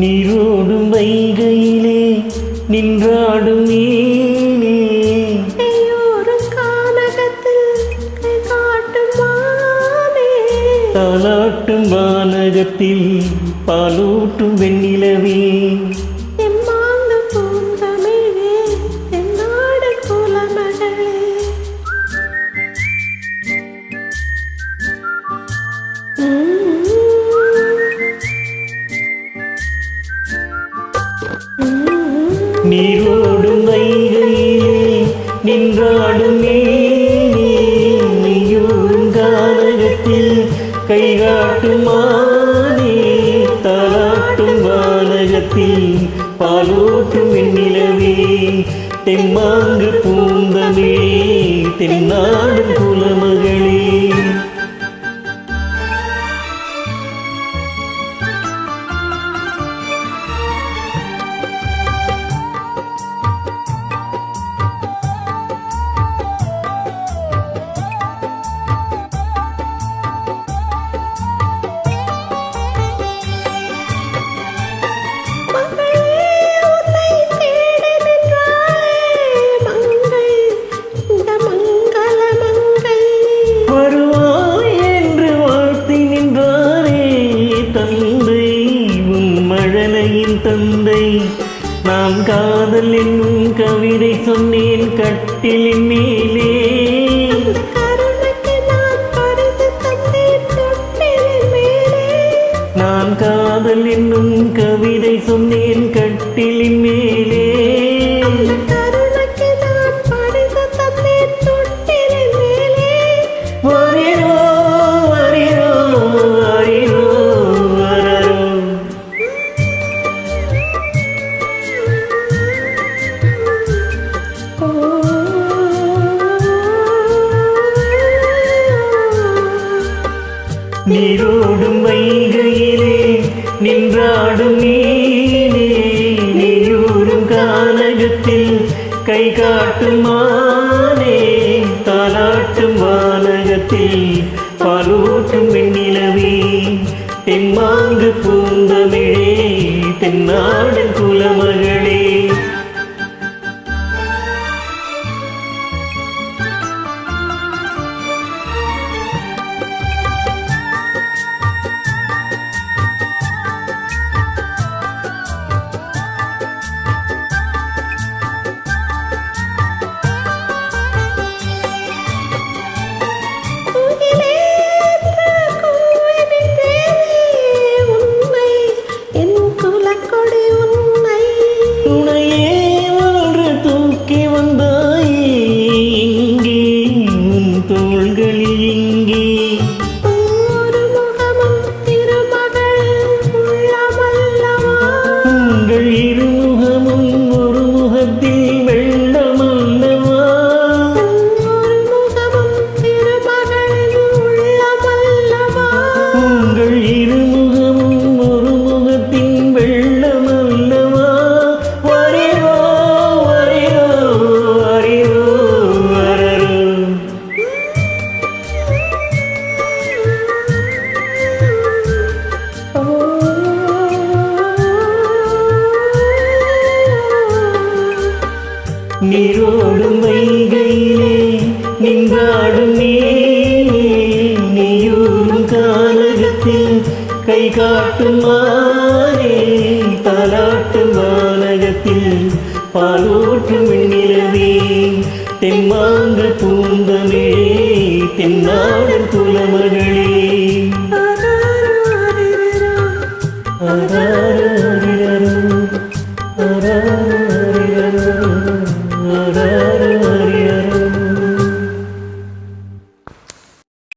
நீரோடும் வைகையிலே நின்றாடும் மீனே, கையோரும் கானகத்தில் கை காட்டும் மானே, தாலாட்டும் வானகத்தில் பாலூட்டும் வெண்ணிலவே, எம்மாங்கு பூந்தமிழே தென்னாடு குலமகளே. நீரோடும் வைகையிலே நின்றாடும் மீனே, நீயோடும் கானகத்தில் கைகாட்டும் மானே, தாலாட்டும் வானகத்தில் பாலூட்டும் வெண்ணிலவே, தெம்மாங்கு பூந்தமிழே தென்னாடும் குலமகளே. தந்தை நான் காதல் என்னும் கவிதை சொன்னேன் கட்டிலின் மேலே, நான் காதல் என்னும் கவிதை சொன்னேன் கட்டிலின் மேலே, வரிரோ வரிரோ வரிரோ வரரோ. நீரோடும் வைகையிலே நின்றாடும் மீனே, நீயூரும் கானகத்தில் கை காட்டும் மானே, தாலாட்டும் வானகத்தில் பாலூட்டும் வெண்ணிலவே, தெம்மாங்கு பூந்தமிழே தென்னாடு குலமகளே. நீரோடும் வைகையிலே நின்றாடும் மீனே, நீயூரும் கானகத்தில் கை காட்டும் மானே, தாலாட்டும் வானகத்தில் பாலூட்டும் வெண்ணிலவே, தெம்மாங்கு பூந்தமிழே தென்னாடு குலமகளே.